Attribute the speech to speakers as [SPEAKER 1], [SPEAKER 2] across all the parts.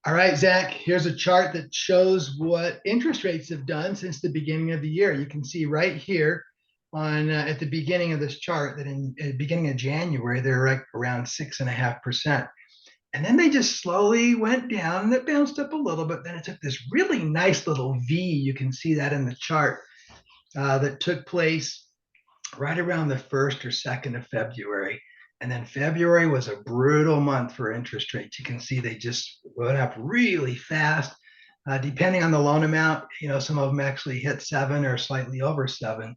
[SPEAKER 1] All right, Zach, here's a chart that shows what interest rates have done since the beginning of the year. You can see right here on at the beginning of this chart that in at the beginning of January, they're like around 6.5%. And then they just slowly went down and it bounced up a little bit. Then it took this really nice little V. You can see that in the chart that took place right around the 1st or 2nd of February. And then February was a brutal month for interest rates. You can see they just went up really fast. Depending on the loan amount, some of them actually hit 7 or slightly over 7.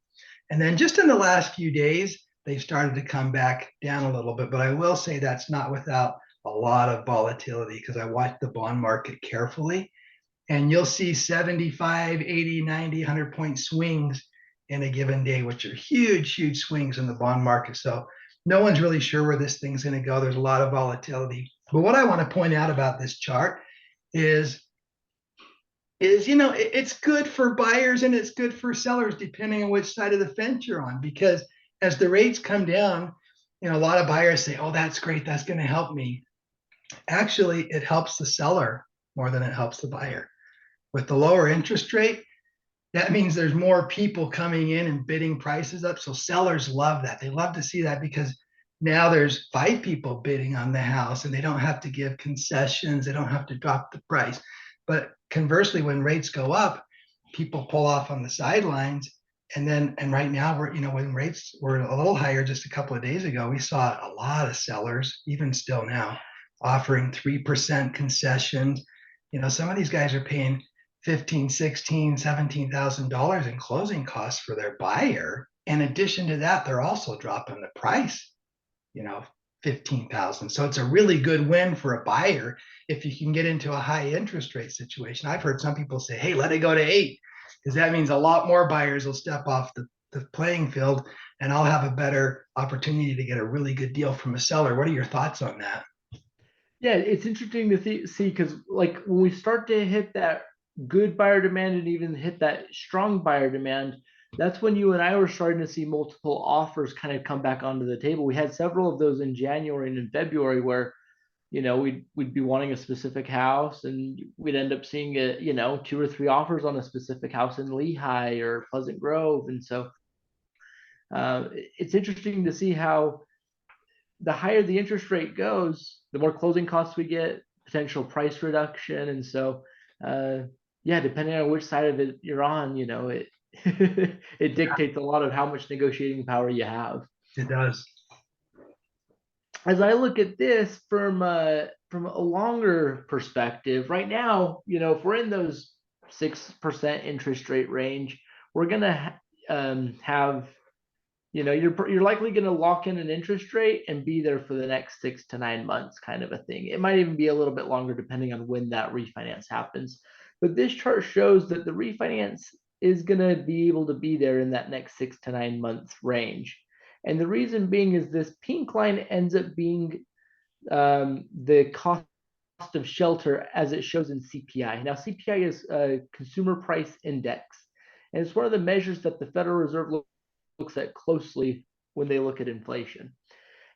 [SPEAKER 1] And then just in the last few days, they started to come back down a little bit. But I will say that's not without a lot of volatility because I watched the bond market carefully. And you'll see 75, 80, 90, 100-point swings in a given day, which are huge, huge swings in the bond market. So no one's really sure where this thing's going to go. There's a lot of volatility. But what I want to point out about this chart is it's good for buyers and it's good for sellers depending on which side of the fence you're on, because as the rates come down, a lot of buyers say, oh, that's great, that's going to help me. Actually, it helps the seller more than it helps the buyer. With the lower interest rate, that means there's more people coming in and bidding prices up. So sellers love that. They love to see that because now there's 5 people bidding on the house and they don't have to give concessions. They don't have to drop the price. But conversely, when rates go up, people pull off on the sidelines. And right now when rates were a little higher just a couple of days ago, we saw a lot of sellers, even still now, offering 3% concessions. Some of these guys are paying 15, 16, $17,000 in closing costs for their buyer. In addition to that, they're also dropping the price, 15,000. So it's a really good win for a buyer if you can get into a high interest rate situation. I've heard some people say, hey, let it go to 8, because that means a lot more buyers will step off the playing field and I'll have a better opportunity to get a really good deal from a seller. What are your thoughts on that?
[SPEAKER 2] Yeah, it's interesting to see because like when we start to hit that good buyer demand and even hit that strong buyer demand, that's when you and I were starting to see multiple offers kind of come back onto the table. We had several of those in January and in February where we'd be wanting a specific house and we'd end up seeing it, 2 or 3 offers on a specific house in Lehigh or Pleasant Grove. And so it's interesting to see how the higher the interest rate goes, the more closing costs we get, potential price reduction. And so, yeah, depending on which side of it you're on, it it dictates a lot of how much negotiating power you have.
[SPEAKER 1] It does.
[SPEAKER 2] As I look at this from a longer perspective, right now, if we're in those 6% interest rate range, we're gonna have you're likely going to lock in an interest rate and be there for the next 6 to 9 months, kind of a thing. It might even be a little bit longer depending on when that refinance happens. But this chart shows that the refinance is going to be able to be there in that next 6 to 9 months range. And the reason being is this pink line ends up being the cost of shelter as it shows in CPI. Now, CPI is a consumer price index, and it's one of the measures that the Federal Reserve looks at closely when they look at inflation.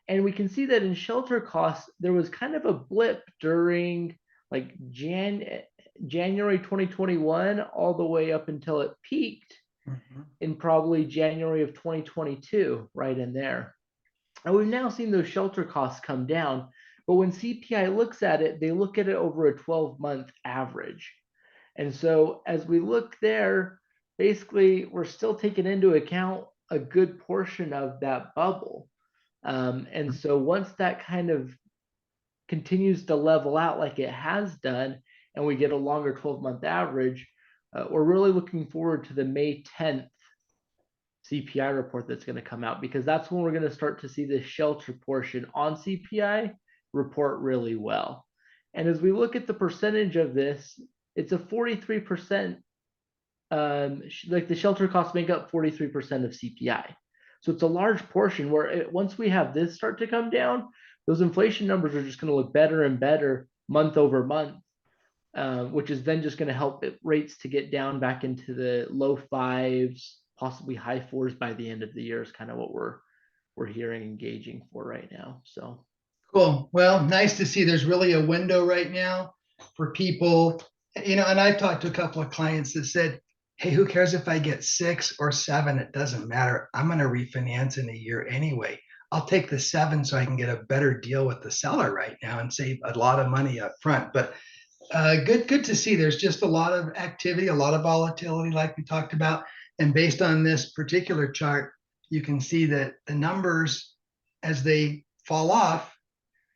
[SPEAKER 2] And we can see that in shelter costs, there was kind of a blip during like January 2021 all the way up until it peaked in probably January of 2022, right in there. And we've now seen those shelter costs come down, but when CPI looks at it, they look at it over a 12-month average. And so as we look there, basically we're still taking into account a good portion of that bubble. And so once that kind of continues to level out like it has done, and we get a longer 12-month average, we're really looking forward to the May 10th CPI report that's going to come out, because that's when we're going to start to see the shelter portion on CPI report really well. And as we look at the percentage of this, it's a 43%. Like the shelter costs make up 43% of CPI. So it's a large portion where once we have this start to come down, those inflation numbers are just going to look better and better month over month, which is then just going to help rates to get down back into the low 5s, possibly high 4s by the end of the year is kind of what we're hearing and for right now. So
[SPEAKER 1] Cool. Well, nice to see there's really a window right now for people, and I've talked to a couple of clients that said, hey, who cares if I get 6 or 7? It doesn't matter. I'm going to refinance in a year anyway. I'll take the 7 so I can get a better deal with the seller right now and save a lot of money up front. But good to see. There's just a lot of activity, a lot of volatility, like we talked about. And based on this particular chart, you can see that the numbers, as they fall off,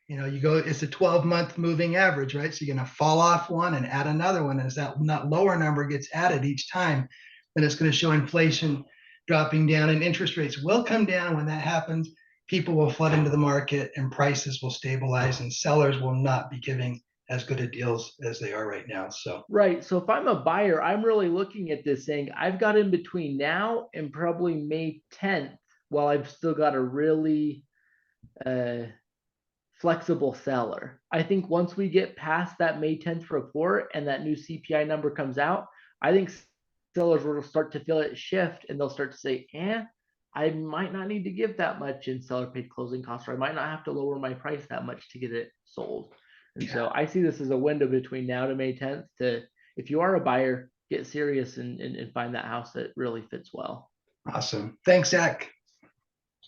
[SPEAKER 1] you go, it's a 12-month moving average, right? So you're going to fall off one and add another one. As that lower number gets added each time, then it's going to show inflation dropping down, and interest rates will come down. When that happens, people will flood into the market and prices will stabilize, and sellers will not be giving as good a deals as they are right now. So
[SPEAKER 2] Right. So if I'm a buyer, I'm really looking at this saying I've got in between now and probably May 10th, while I've still got a really flexible seller. I think once we get past that May 10th report and that new CPI number comes out, I think sellers will start to feel it shift, and they'll start to say, I might not need to give that much in seller paid closing costs, or I might not have to lower my price that much to get it sold. And so I see this as a window between now to May 10th to, if you are a buyer, get serious and find that house that really fits well.
[SPEAKER 1] awesome. Thanks, Zach.